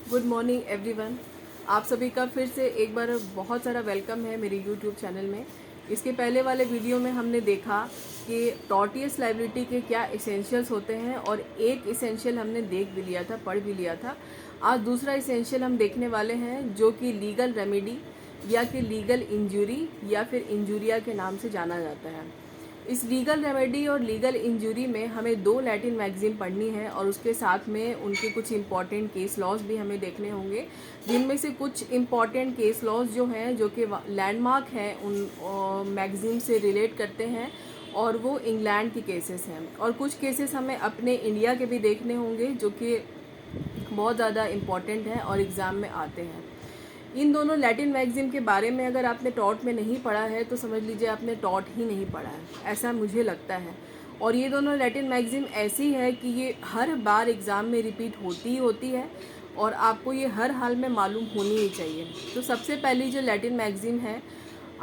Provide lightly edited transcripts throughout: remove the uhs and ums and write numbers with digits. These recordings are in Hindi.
Good morning everyone. आप सभी का फिर से एक बार बहुत सारा वेलकम है मेरे यूट्यूब चैनल में। इसके पहले वाले वीडियो में हमने देखा कि टॉर्टियस लायबिलिटी के क्या इसेंशियल्स होते हैं और एक इसेंशियल हमने देख भी लिया था, पढ़ भी लिया था। आज दूसरा इसेंशियल हम देखने वाले हैं जो कि लीगल रेमेडी या कि लीगल इंजरी या फिर इंजूरिया के नाम से जाना जाता है। इस लीगल रेमेडी और लीगल इंजरी में हमें 2 लैटिन मैगज़ीन पढ़नी है और उसके साथ में उनके कुछ इम्पॉर्टेंट केस लॉज भी हमें देखने होंगे, जिनमें से कुछ इम्पॉर्टेंट केस लॉज जो हैं जो कि लैंडमार्क हैं उन मैगज़ीन से रिलेट करते हैं और वो इंग्लैंड के केसेस हैं। और कुछ केसेस हमें अपने इंडिया के भी देखने होंगे जो कि बहुत ज़्यादा इम्पॉर्टेंट हैं और एग्ज़ाम में आते हैं। इन दोनों लैटिन मैगज़ीन के बारे में अगर आपने टॉट में नहीं पढ़ा है तो समझ लीजिए आपने टॉट ही नहीं पढ़ा है, ऐसा मुझे लगता है। और ये दोनों लैटिन मैगज़ीन ऐसी है कि ये हर बार एग्ज़ाम में रिपीट होती ही होती है और आपको ये हर हाल में मालूम होनी ही चाहिए। तो सबसे पहली जो लैटिन मैगज़ीन है,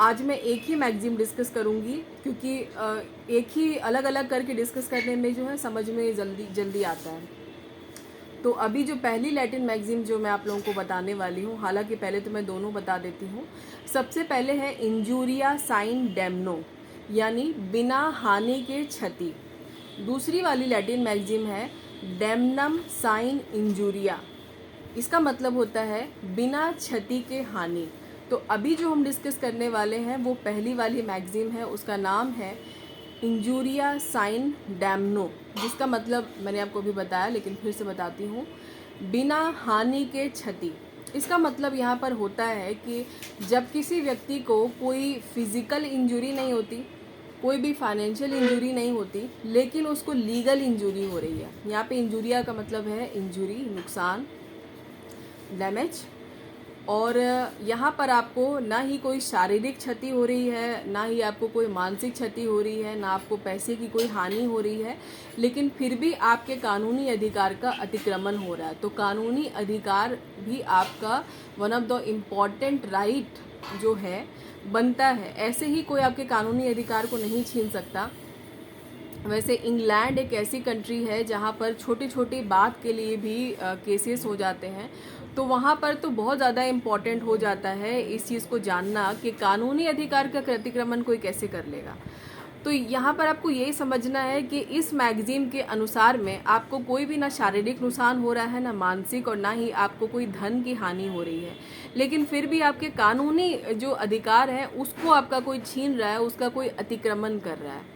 आज मैं एक ही मैगज़ीन डिस्कस करूँगी क्योंकि एक ही अलग अलग करके डिस्कस करने में जो है समझ में जल्दी आता है। तो अभी जो पहली लैटिन मैगज़ीन जो मैं आप लोगों को बताने वाली हूँ, हालांकि पहले तो मैं दोनों बता देती हूँ। सबसे पहले है इंजूरिया साइन डेमनो, यानी बिना हानि के क्षति। दूसरी वाली लैटिन मैगज़ीन है डेमनम साइन इंजूरिया, इसका मतलब होता है बिना क्षति के हानि। तो अभी जो हम डिस्कस करने वाले हैं वो पहली वाली मैगज़ीन है, उसका नाम है इंजूरिया साइन डैमनो, जिसका मतलब मैंने आपको अभी बताया लेकिन फिर से बताती हूँ, बिना हानि के क्षति। इसका मतलब यहाँ पर होता है कि जब किसी व्यक्ति को कोई फिज़िकल इंजरी नहीं होती, कोई भी फाइनेंशियल इंजरी नहीं होती, लेकिन उसको लीगल इंजरी हो रही है। यहाँ पे इंजूरिया का मतलब है इंजरी, नुकसान, डैमेज। और यहाँ पर आपको ना ही कोई शारीरिक क्षति हो रही है, ना ही आपको कोई मानसिक क्षति हो रही है, ना आपको पैसे की कोई हानि हो रही है, लेकिन फिर भी आपके कानूनी अधिकार का अतिक्रमण हो रहा है। तो कानूनी अधिकार भी आपका one of the important right जो है बनता है। ऐसे ही कोई आपके कानूनी अधिकार को नहीं छीन सकता। वैसे इंग्लैंड एक ऐसी कंट्री है जहाँ पर छोटी छोटी बात के लिए भी केसेस हो जाते हैं, तो वहाँ पर तो बहुत ज़्यादा इम्पॉर्टेंट हो जाता है इस चीज़ को जानना कि कानूनी अधिकार का अतिक्रमण कोई कैसे कर लेगा। तो यहाँ पर आपको यही समझना है कि इस मैगज़ीन के अनुसार में आपको कोई भी ना शारीरिक नुकसान हो रहा है, ना मानसिक, और ना ही आपको कोई धन की हानि हो रही है, लेकिन फिर भी आपके कानूनी जो अधिकार है उसको आपका कोई छीन रहा है, उसका कोई अतिक्रमण कर रहा है।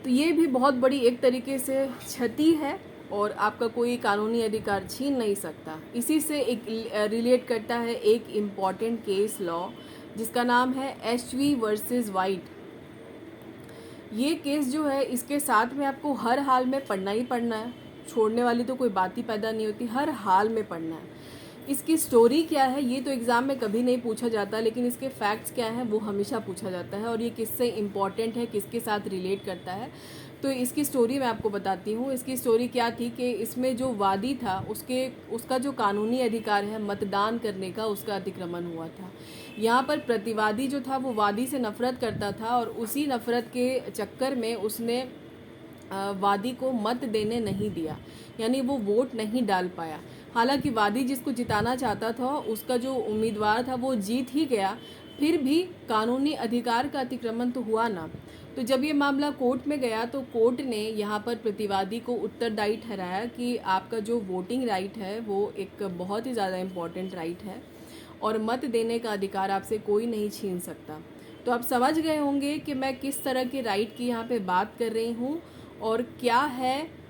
तो ये भी बहुत बड़ी एक तरीके से क्षति है और आपका कोई कानूनी अधिकार छीन नहीं सकता। इसी से एक रिलेट करता है एक इम्पॉर्टेंट केस लॉ जिसका नाम है एचवी वर्सेस वाइट। ये केस जो है इसके साथ में आपको हर हाल में पढ़ना ही पढ़ना है, छोड़ने वाली तो कोई बात ही पैदा नहीं होती, हर हाल में पढ़ना है। इसकी स्टोरी क्या है ये तो एग्ज़ाम में कभी नहीं पूछा जाता, लेकिन इसके फैक्ट्स क्या हैं वो हमेशा पूछा जाता है और ये किससे इम्पॉर्टेंट है, किसके साथ रिलेट करता है। तो इसकी स्टोरी मैं आपको बताती हूँ। इसकी स्टोरी क्या थी कि इसमें जो वादी था उसका जो कानूनी अधिकार है मतदान करने का, उसका अतिक्रमण हुआ था। यहाँ पर प्रतिवादी जो था वो वादी से नफ़रत करता था और उसी नफ़रत के चक्कर में उसने वादी को मत देने नहीं दिया, यानी वो वोट नहीं डाल पाया। हालांकि वादी जिसको जिताना चाहता था उसका जो उम्मीदवार था वो जीत ही गया, फिर भी कानूनी अधिकार का अतिक्रमण तो हुआ ना। तो जब ये मामला कोर्ट में गया तो कोर्ट ने यहाँ पर प्रतिवादी को उत्तरदायी ठहराया कि आपका जो वोटिंग राइट है वो एक बहुत ही ज़्यादा इम्पॉर्टेंट राइट है और मत देने का अधिकार आपसे कोई नहीं छीन सकता। तो आप समझ गए होंगे कि मैं किस तरह के राइट की यहाँ पे बात कर रही हूँ और क्या है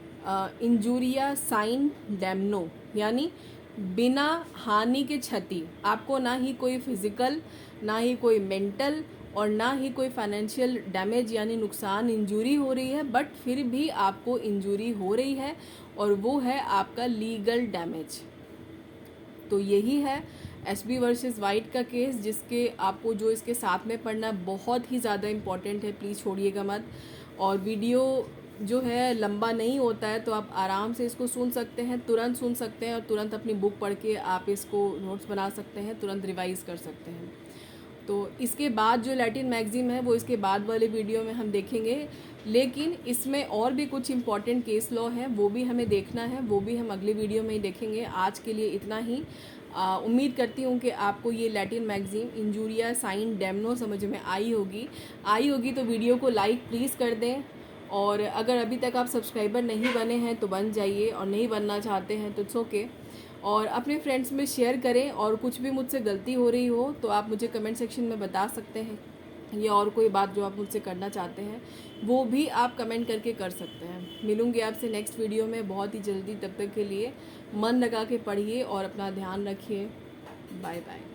इंजूरिया साइन डैमनो, यानी बिना हानि के क्षति। आपको ना ही कोई फिज़िकल, ना ही कोई मेंटल और ना ही कोई फाइनेंशियल डैमेज यानी नुकसान, इंजूरी हो रही है, बट फिर भी आपको इंजूरी हो रही है और वो है आपका लीगल डैमेज। तो यही है एसबी वर्सेस वाइट का केस, जिसके आपको जो इसके साथ में पढ़ना बहुत ही ज़्यादा इम्पॉर्टेंट है, प्लीज़ छोड़िएगा मत। और वीडियो जो है लंबा नहीं होता है तो आप आराम से इसको सुन सकते हैं, तुरंत सुन सकते हैं और तुरंत अपनी बुक पढ़ के आप इसको नोट्स बना सकते हैं, तुरंत रिवाइज़ कर सकते हैं। तो इसके बाद जो लैटिन मैगज़ीन है वो इसके बाद वाले वीडियो में हम देखेंगे, लेकिन इसमें और भी कुछ इम्पॉर्टेंट केस लॉ हैं वो भी हमें देखना है, वो भी हम अगले वीडियो में ही देखेंगे। आज के लिए इतना ही। उम्मीद करती हूँ कि आपको ये लैटिन मैगज़ीन इंजूरिया साइन डेमनो समझ में आई होगी तो वीडियो को लाइक प्लीज़ कर दें, और अगर अभी तक आप सब्सक्राइबर नहीं बने हैं तो बन जाइए, और नहीं बनना चाहते हैं तो इट्स ओके। और अपने फ्रेंड्स में शेयर करें, और कुछ भी मुझसे गलती हो रही हो तो आप मुझे कमेंट सेक्शन में बता सकते हैं, या और कोई बात जो आप मुझसे करना चाहते हैं वो भी आप कमेंट करके कर सकते हैं। मिलूंगी आपसे नेक्स्ट वीडियो में बहुत ही जल्दी। तब तक के लिए मन लगा के पढ़िए और अपना ध्यान रखिए। Bye bye.